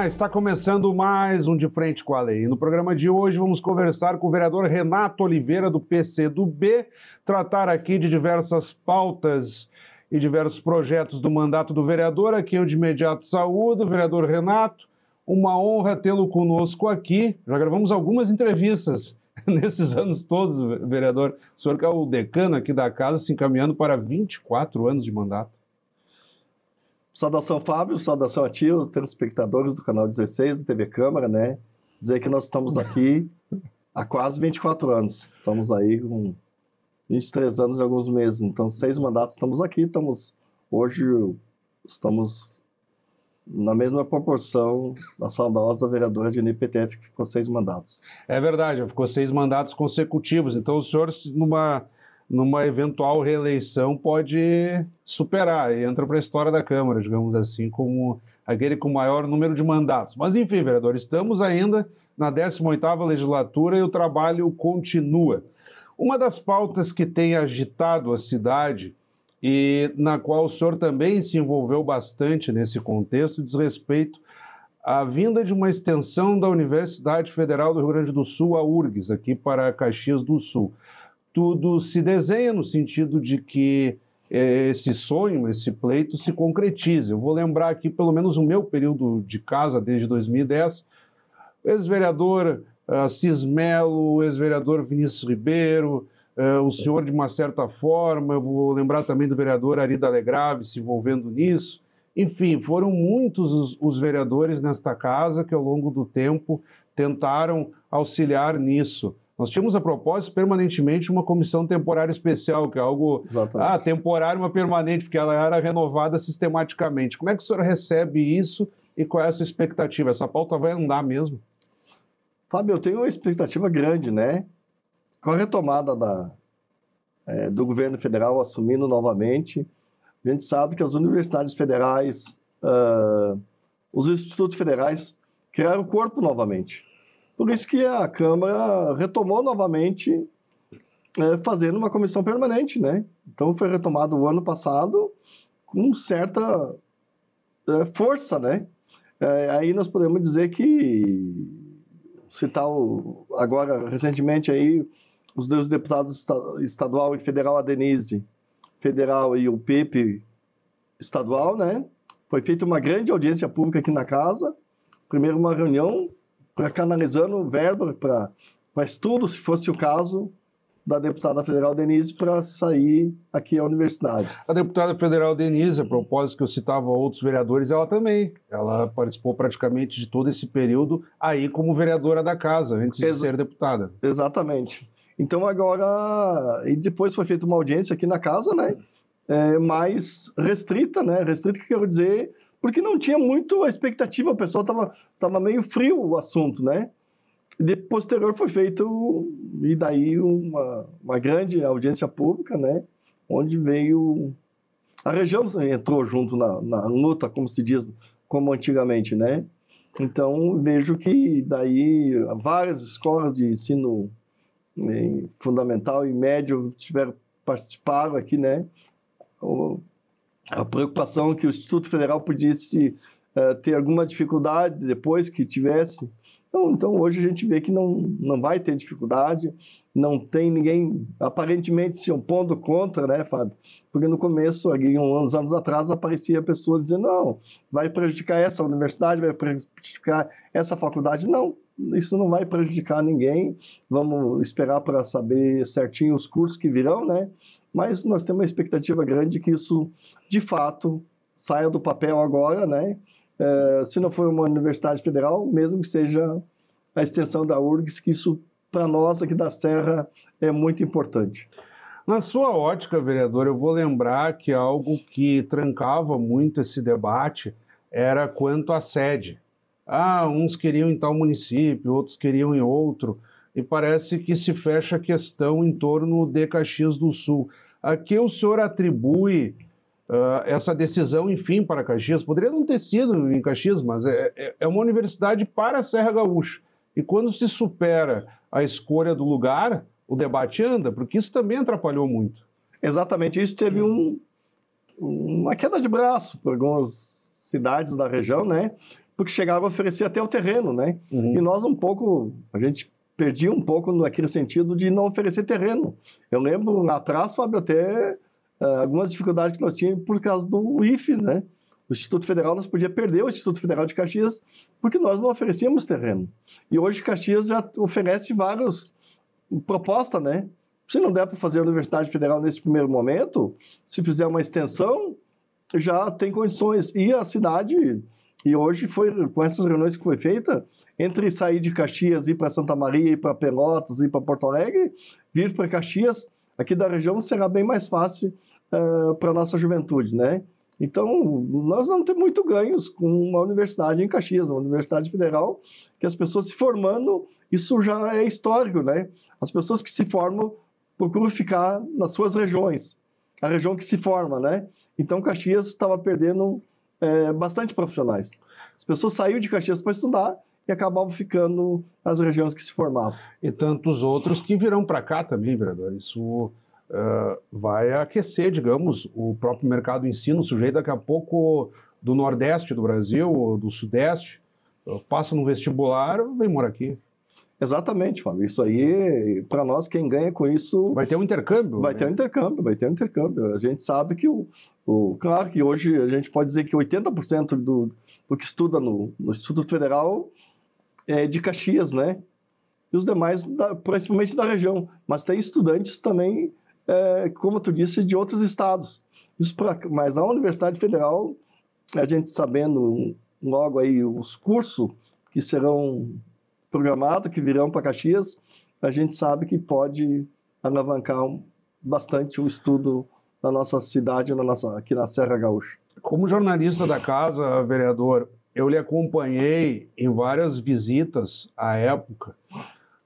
Está começando mais um De Frente com a Lei. No programa de hoje vamos conversar com o vereador Renato Oliveira, do PCdoB, tratar aqui de diversas pautas e diversos projetos do mandato do vereador. Aqui eu de imediato saúdo o vereador Renato. Uma honra tê-lo conosco aqui. Já gravamos algumas entrevistas nesses anos todos, vereador. O senhor que é o decano aqui da casa, se encaminhando para 24 anos de mandato. Saudação, Fábio, saudação a ti, os telespectadores do canal 16 da TV Câmara, né? Dizer que nós estamos aqui há quase 24 anos. Estamos aí com 23 anos e alguns meses. Então, 6 mandatos estamos aqui. Hoje estamos na mesma proporção da saudosa vereadora de PTF, que ficou 6 mandatos. É verdade, ficou 6 mandatos consecutivos. Então, o senhor, numa eventual reeleição, pode superar e entra para a história da Câmara, digamos assim, como aquele com maior número de mandatos. Mas, enfim, vereador, estamos ainda na 18ª legislatura e o trabalho continua. Uma das pautas que tem agitado a cidade e na qual o senhor também se envolveu bastante nesse contexto, diz respeito à vinda de uma extensão da Universidade Federal do Rio Grande do Sul, a URGS, aqui para Caxias do Sul. Tudo se desenha no sentido de que esse sonho, esse pleito se concretize. Eu vou lembrar aqui pelo menos o meu período de casa desde 2010, ex-vereador Assis Melo, ex-vereador Vinícius Ribeiro, o senhor de uma certa forma, eu vou lembrar também do vereador Arida Legrave se envolvendo nisso. Enfim, foram muitos os vereadores nesta casa que ao longo do tempo tentaram auxiliar nisso. Nós tínhamos a propósito permanentemente uma comissão temporária especial, que é algo temporário, mas permanente, porque ela era renovada sistematicamente. Como é que o senhor recebe isso e qual é a sua expectativa? Essa pauta vai andar mesmo? Fábio, eu tenho uma expectativa grande, né? Com a retomada do governo federal assumindo novamente, a gente sabe que as universidades federais, os institutos federais criaram corpo novamente. Por isso que a Câmara retomou novamente, fazendo uma comissão permanente, né? Então, foi retomado o ano passado com certa força, né? Aí nós podemos dizer que, citar agora, recentemente, aí, os dois deputados estadual e federal, a Denise federal e o Pepe estadual, né? Foi feita uma grande audiência pública aqui na casa, primeiro uma reunião, para canalizando verba para estudo, se fosse o caso, da deputada federal Denise para sair aqui à universidade. A deputada federal Denise, a propósito que eu citava outros vereadores, ela também. Ela participou praticamente de todo esse período aí como vereadora da casa, antes de ser deputada. Exatamente. Então agora, e depois foi feita uma audiência aqui na casa, né? Mais restrita, né? Restrita que eu quero dizer... porque não tinha muito a expectativa, o pessoal estava meio frio o assunto, né? E posterior foi feito, e daí uma grande audiência pública, né? Onde veio... A região entrou junto na luta, como se diz, como antigamente, né? Então, vejo que daí várias escolas de ensino fundamental e médio participaram aqui, né? A preocupação que o Instituto Federal pudesse ter alguma dificuldade depois que tivesse. Então, hoje a gente vê que não vai ter dificuldade, não tem ninguém aparentemente se opondo contra, né, Fábio? Porque no começo, ali, uns anos atrás, aparecia pessoas dizendo, não, vai prejudicar essa universidade, vai prejudicar essa faculdade. Não, isso não vai prejudicar ninguém. Vamos esperar para saber certinho os cursos que virão, né? Mas nós temos uma expectativa grande que isso, de fato, saia do papel agora, né? Se não for uma universidade federal, mesmo que seja a extensão da URGS, que isso, para nós aqui da Serra, é muito importante. Na sua ótica, vereador, eu vou lembrar que algo que trancava muito esse debate era quanto à sede. Uns queriam em tal município, outros queriam em outro, e parece que se fecha a questão em torno de Caxias do Sul. A que o senhor atribui essa decisão, enfim, para Caxias? Poderia não ter sido em Caxias, mas é uma universidade para a Serra Gaúcha. E quando se supera a escolha do lugar, o debate anda, porque isso também atrapalhou muito. Exatamente, isso teve uma queda de braço por algumas cidades da região, né? porque chegaram a oferecer até o terreno, né? Uhum. E nós a gente perdia um pouco naquele sentido de não oferecer terreno. Eu lembro lá atrás, Fábio, até algumas dificuldades que nós tínhamos por causa do IFE, né? O Instituto Federal, nós podíamos perder o Instituto Federal de Caxias porque nós não oferecíamos terreno. E hoje Caxias já oferece várias propostas, né? Se não der para fazer a Universidade Federal nesse primeiro momento, se fizer uma extensão, já tem condições. E a cidade, e hoje foi com essas reuniões que foi feita, entre sair de Caxias, ir para Santa Maria, ir para Pelotas, ir para Porto Alegre, vir para Caxias, aqui da região será bem mais fácil para a nossa juventude, né? Então, nós não temos muito ganhos com uma universidade em Caxias, uma universidade federal, que as pessoas se formando, isso já é histórico, né? As pessoas que se formam procuram ficar nas suas regiões, a região que se forma, né? Então, Caxias estava perdendo bastante profissionais. As pessoas saíram de Caxias para estudar e acabavam ficando nas regiões que se formavam. E tantos outros que virão para cá também, vereador. Isso vai aquecer, digamos, o próprio mercado do ensino. O sujeito daqui a pouco do Nordeste do Brasil, ou do Sudeste, passa no vestibular, vem morar aqui. Exatamente, Fábio. Isso aí, para nós, quem ganha com isso... Vai ter um intercâmbio. Vai ter um intercâmbio. A gente sabe que claro que hoje a gente pode dizer que 80% do que estuda no Instituto Federal é de Caxias, né? E os demais, principalmente da região. Mas tem estudantes também, como tu disse, de outros estados. Mas a Universidade Federal, a gente sabendo logo aí os cursos que serão programados, que virão para Caxias, a gente sabe que pode alavancar bastante o estudo da nossa cidade, aqui na Serra Gaúcha. Como jornalista da casa, vereador, eu lhe acompanhei em várias visitas à época,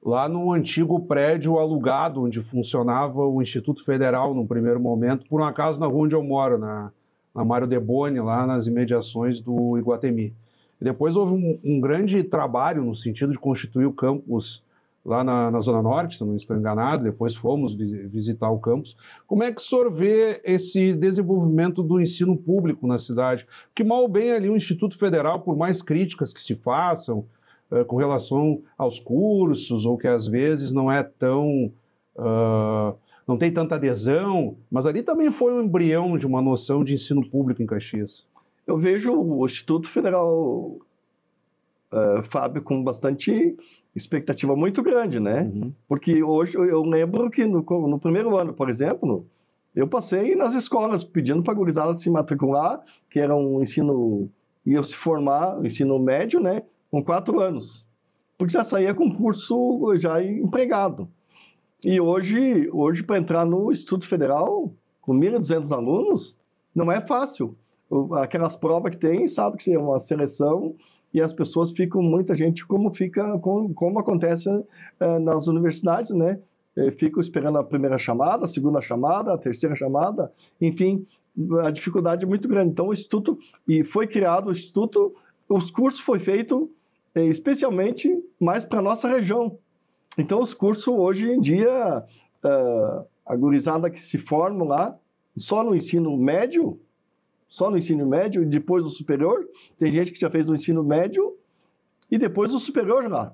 lá no antigo prédio alugado, onde funcionava o Instituto Federal, no primeiro momento, por um acaso na rua onde eu moro, na Mário Deboni, lá nas imediações do Iguatemi. E depois houve um grande trabalho no sentido de constituir o campus lá na Zona Norte, se não estou enganado, depois fomos visitar o campus. Como é que o senhor vê esse desenvolvimento do ensino público na cidade? Que mal ou bem ali o Instituto Federal, por mais críticas que se façam com relação aos cursos, ou que às vezes não é tão... não tem tanta adesão, mas ali também foi um embrião de uma noção de ensino público em Caxias. Eu vejo o Instituto Federal, Fábio, com bastante expectativa muito grande, né? Uhum. Porque hoje eu lembro que no primeiro ano, por exemplo, eu passei nas escolas pedindo para a gurizada se matricular, que era um ensino, ia se formar, ensino médio, né? Com 4 anos. Porque já saía com curso já empregado. E hoje para entrar no Instituto Federal, com 1.200 alunos, não é fácil. Aquelas provas que tem, sabe que é uma seleção e as pessoas ficam, muita gente, como acontece nas universidades, né? Ficam esperando a primeira chamada, a segunda chamada, a terceira chamada, enfim, a dificuldade é muito grande. Então, o Instituto, e foi criado o Instituto, os cursos foram feitos especialmente mais para a nossa região. Então, os cursos, hoje em dia, a gurizada que se forma lá, só no ensino médio, e depois do superior, tem gente que já fez o ensino médio e depois o superior lá.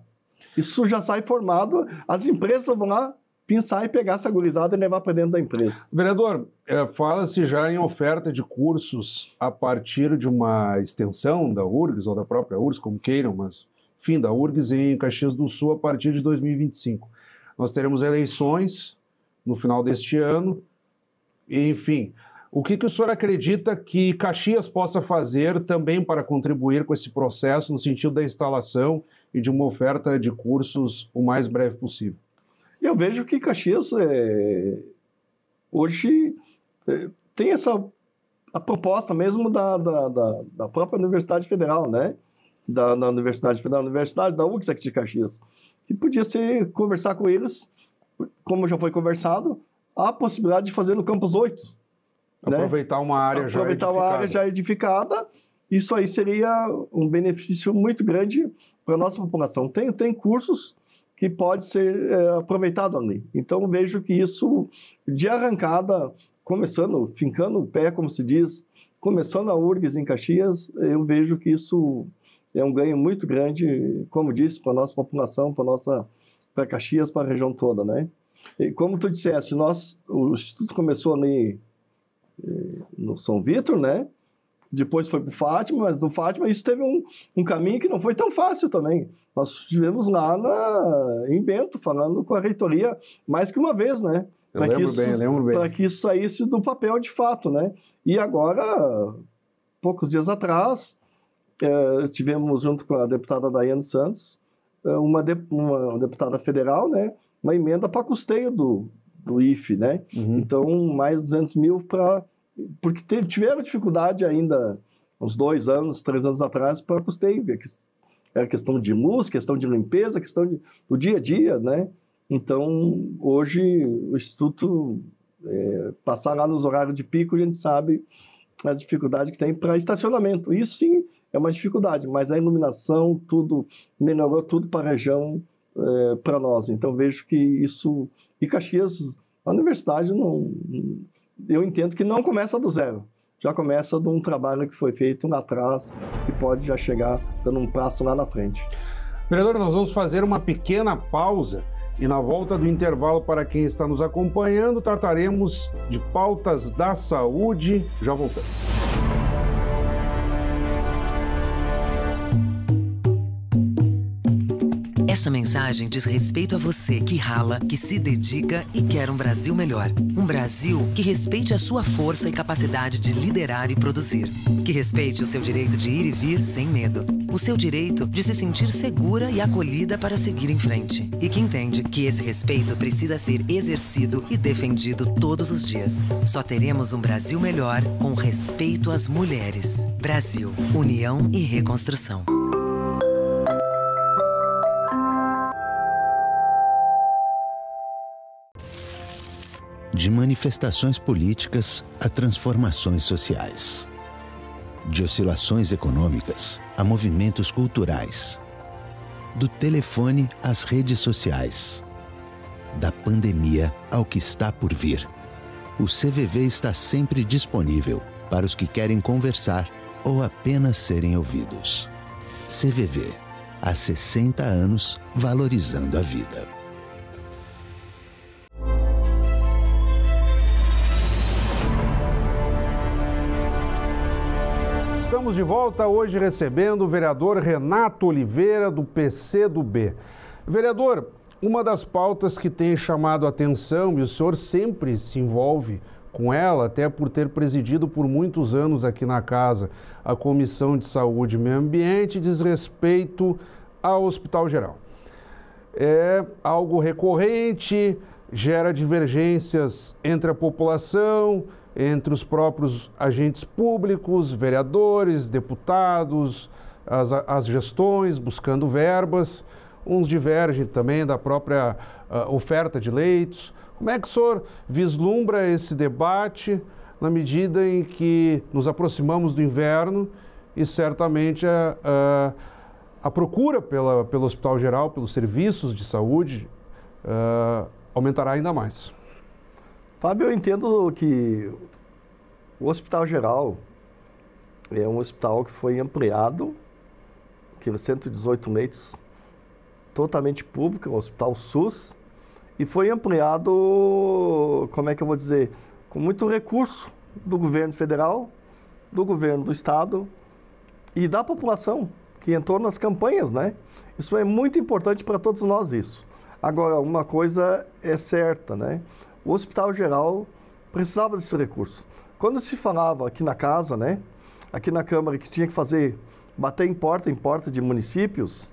Isso já sai formado, as empresas vão lá pensar e pegar essa gurizada e levar para dentro da empresa. Vereador, fala-se já em oferta de cursos a partir de uma extensão da URGS ou da própria URGS, como queiram, mas, enfim, da URGS em Caxias do Sul a partir de 2025. Nós teremos eleições no final deste ano, e, enfim... O que o senhor acredita que Caxias possa fazer também para contribuir com esse processo no sentido da instalação e de uma oferta de cursos o mais breve possível? Eu vejo que Caxias hoje tem a proposta mesmo da própria Universidade Federal, né? Da Universidade da URGS aqui de Caxias, que podia conversar com eles, como já foi conversado, a possibilidade de fazer no Campus 8. Aproveitar uma área já edificada, isso aí seria um benefício muito grande para a nossa população. Tem cursos que pode ser aproveitado ali. Então, vejo que isso, de arrancada, fincando o pé, como se diz, começando a URGS em Caxias, eu vejo que isso é um ganho muito grande, como disse, para a nossa população, para Caxias, para a região toda, né? E como tu disseste, o Instituto começou ali no São Vitor, né? Depois foi para o Fátima, mas no Fátima isso teve um caminho que não foi tão fácil também. Nós estivemos lá em Bento, falando com a reitoria mais que uma vez, né? Eu lembro bem. Para que isso saísse do papel de fato, né? E agora, poucos dias atrás, tivemos junto com a deputada Daiane Santos, uma deputada federal, né? Uma emenda para custeio do IFE, né? Uhum. Então, mais 200 mil porque tiveram dificuldade ainda, uns 2 anos, 3 anos atrás, para custeio. Era questão de luz, questão de limpeza, questão do dia a dia, né? Então, hoje, o Instituto, passar lá nos horários de pico, a gente sabe a dificuldade que tem para estacionamento. Isso, sim, é uma dificuldade, mas a iluminação, tudo, melhorou tudo para a região, para nós. Então, vejo que isso... E Caxias, a universidade, eu entendo que não começa do zero. Já começa de um trabalho que foi feito lá atrás e pode já chegar dando um passo lá na frente. Vereador, nós vamos fazer uma pequena pausa e na volta do intervalo, para quem está nos acompanhando, trataremos de pautas da saúde. Já voltamos. Essa mensagem diz respeito a você que rala, que se dedica e quer um Brasil melhor. Um Brasil que respeite a sua força e capacidade de liderar e produzir. Que respeite o seu direito de ir e vir sem medo. O seu direito de se sentir segura e acolhida para seguir em frente. E que entende que esse respeito precisa ser exercido e defendido todos os dias. Só teremos um Brasil melhor com respeito às mulheres. Brasil, união e reconstrução. De manifestações políticas a transformações sociais. De oscilações econômicas a movimentos culturais. Do telefone às redes sociais. Da pandemia ao que está por vir. O CVV está sempre disponível para os que querem conversar ou apenas serem ouvidos. CVV, há 60 anos valorizando a vida. Estamos de volta hoje recebendo o vereador Renato Oliveira, do PCdoB. Vereador, uma das pautas que tem chamado a atenção, e o senhor sempre se envolve com ela, até por ter presidido por muitos anos aqui na casa a Comissão de Saúde e Meio Ambiente, diz respeito ao Hospital Geral. É algo recorrente, gera divergências entre a população, entre os próprios agentes públicos, vereadores, deputados, as gestões buscando verbas. Uns divergem também da própria oferta de leitos. Como é que o senhor vislumbra esse debate na medida em que nos aproximamos do inverno e certamente a procura pelo Hospital Geral, pelos serviços de saúde, aumentará ainda mais? Fábio, eu entendo que o Hospital Geral é um hospital que foi ampliado, que 118 leitos totalmente público, um hospital SUS, e foi ampliado, como é que eu vou dizer, com muito recurso do governo federal, do governo do estado e da população, que entrou nas campanhas, né? Isso é muito importante para todos nós, isso. Agora, uma coisa é certa, né? O Hospital Geral precisava desse recurso. Quando se falava aqui na casa, né, aqui na Câmara, que tinha que bater em porta de municípios,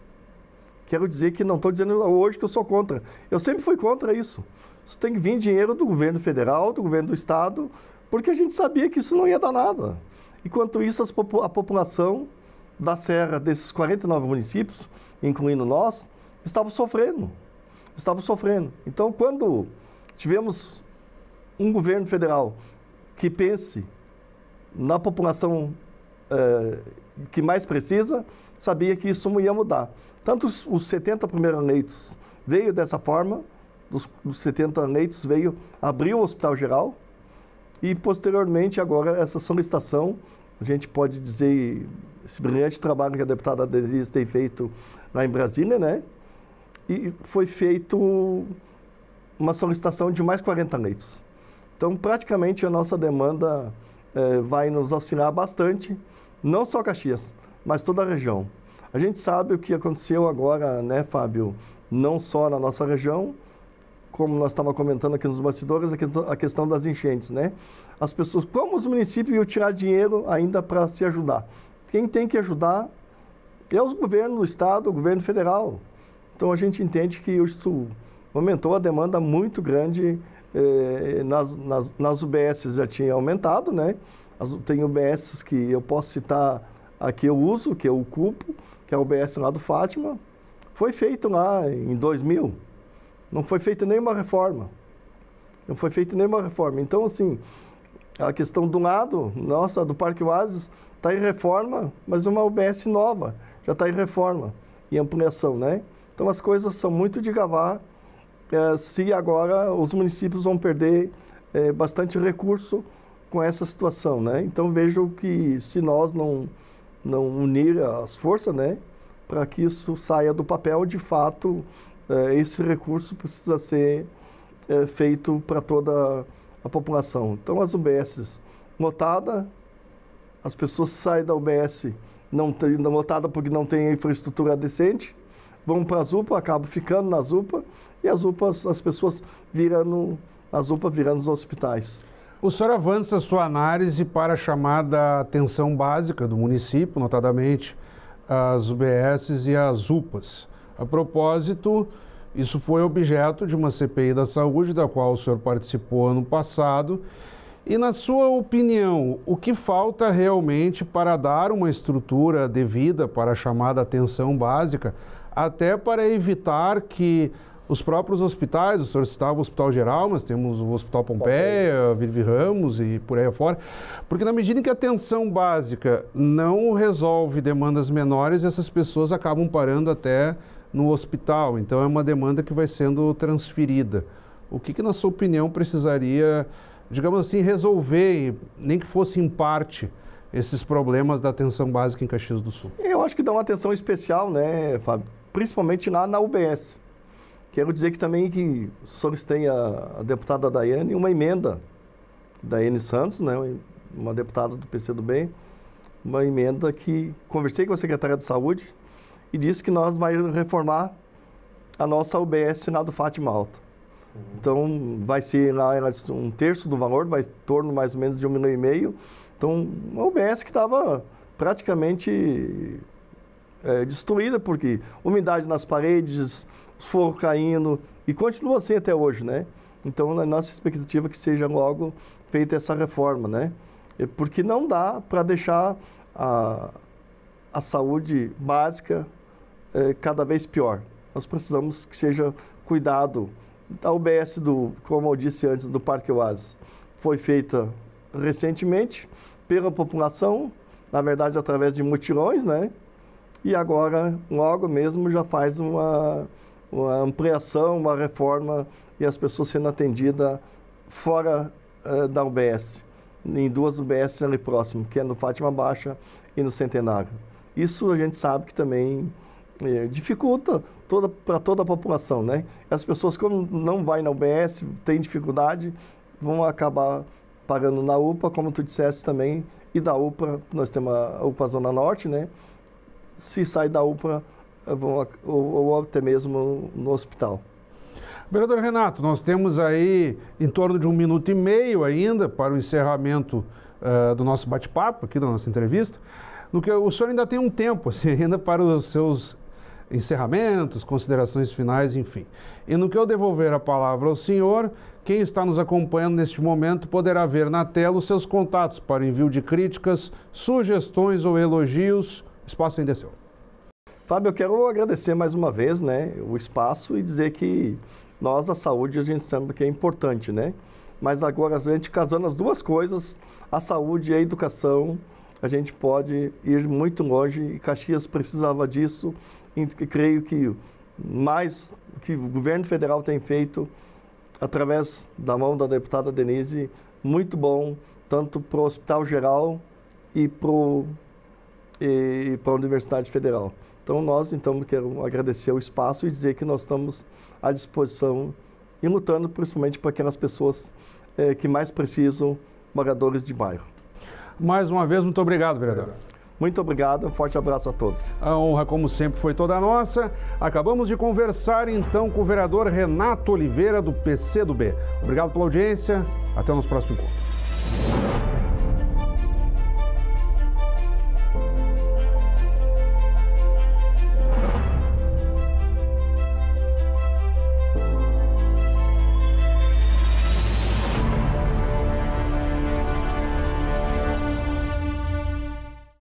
quero dizer que não estou dizendo hoje que eu sou contra. Eu sempre fui contra isso. Isso tem que vir dinheiro do governo federal, do governo do estado, porque a gente sabia que isso não ia dar nada. Enquanto isso, a população da Serra, desses 49 municípios, incluindo nós, estava sofrendo. Então, quando tivemos um governo federal que pense na população que mais precisa, sabia que isso ia mudar. Tanto os 70 primeiros leitos veio dessa forma, dos 70 leitos veio abrir o Hospital Geral e, posteriormente, agora essa solicitação a gente pode dizer, esse brilhante trabalho que a deputada Denise tem feito lá em Brasília, né? E foi feito uma solicitação de mais 40 leitos. Então, praticamente, a nossa demanda vai nos auxiliar bastante, não só Caxias, mas toda a região. A gente sabe o que aconteceu agora, né, Fábio? Não só na nossa região, como nós estávamos comentando aqui nos bastidores, a questão das enchentes, né? As pessoas, como os municípios iam tirar dinheiro ainda para se ajudar? Quem tem que ajudar é o governo do estado, o governo federal. Então, a gente entende que isso aumentou a demanda muito grande. Nas UBSs já tinha aumentado, né? Tem UBSs que eu posso citar aqui, eu uso, que eu ocupo, que é a UBS lá do Fátima. Foi feito lá em 2000. Não foi feita nenhuma reforma. Não foi feita nenhuma reforma. Então, assim, a questão do lado, nossa, do Parque Oasis, está em reforma, mas uma UBS nova, já está em reforma e ampliação, né? Então, as coisas são muito de gavar, se agora os municípios vão perder bastante recurso com essa situação, né? Então, vejo que se nós não unir as forças, né, para que isso saia do papel, de fato, esse recurso precisa ser feito para toda a população. Então, as UBSs lotadas, as pessoas saem da UBS lotada porque não tem infraestrutura decente, vão para as UPA, acabam ficando nas UPA, e as UPAs, as pessoas virando os hospitais. O senhor avança a sua análise para a chamada atenção básica do município, notadamente as UBSs e as UPAs. A propósito, isso foi objeto de uma CPI da saúde, da qual o senhor participou ano passado. E, na sua opinião, o que falta realmente para dar uma estrutura devida para a chamada atenção básica, até para evitar que os próprios hospitais, o senhor citava o Hospital Geral, mas temos o Hospital Pompeia, Vivi Ramos e por aí afora, porque na medida em que a atenção básica não resolve demandas menores, essas pessoas acabam parando até no hospital, então é uma demanda que vai sendo transferida. O que na sua opinião, precisaria, digamos assim, resolver, nem que fosse em parte, esses problemas da atenção básica em Caxias do Sul? Eu acho que dá uma atenção especial, né, Fábio? Principalmente lá na UBS. Quero dizer que também que solicitei a deputada Daiane uma emenda, Daiane Santos, né, uma deputada do PCdoB, uma emenda que conversei com a secretária de Saúde e disse que nós vamos reformar a nossa UBS lá do Fátima Alta. Então, vai ser lá um terço do valor, vai em torno mais ou menos de 1,5 milhão. Então, uma UBS que estava praticamente destruída, porque umidade nas paredes, os fogos caindo, e continua assim até hoje, né? Então, a nossa expectativa é que seja logo feita essa reforma, né? Porque não dá para deixar a saúde básica cada vez pior. Nós precisamos que seja cuidado. A UBS, como eu disse antes, do Parque Oasis, foi feita recentemente pela população, na verdade, através de mutirões, né? E agora, logo mesmo, já faz uma ampliação, uma reforma, e as pessoas sendo atendidas fora da UBS, em 2 UBS ali próximo, que é no Fátima Baixa e no Centenário. Isso a gente sabe que também dificulta para toda a população, né? As pessoas, como não vai na UBS, têm dificuldade, vão acabar pagando na UPA, como tu disseste também, e da UPA, nós temos a UPA Zona Norte, né? Se sai da UPA, ou até mesmo no hospital. Vereador Renato, nós temos aí em torno de 1 minuto e meio ainda para o encerramento do nosso bate-papo, aqui da nossa entrevista, no que o senhor ainda tem um tempo assim, ainda para os seus encerramentos, considerações finais, enfim. E no que eu devolver a palavra ao senhor, quem está nos acompanhando neste momento poderá ver na tela os seus contatos para envio de críticas, sugestões ou elogios. O espaço ainda é seu. Fábio, eu quero agradecer mais uma vez, né, o espaço e dizer que nós, a saúde, a gente sabe que é importante, né? Mas agora, a gente casando as duas coisas, a saúde e a educação, a gente pode ir muito longe e Caxias precisava disso. E creio que mais que o governo federal tem feito, através da mão da deputada Denise, muito bom, tanto para o Hospital Geral e para a Universidade Federal. Então, nós, quero agradecer o espaço e dizer que nós estamos à disposição e lutando principalmente para aquelas pessoas que mais precisam, moradores de bairro. Mais uma vez, muito obrigado, vereador. Muito obrigado, um forte abraço a todos. A honra, como sempre, foi toda nossa. Acabamos de conversar, então, com o vereador Renato Oliveira, do PCdoB. Obrigado pela audiência, até o nosso próximo encontro.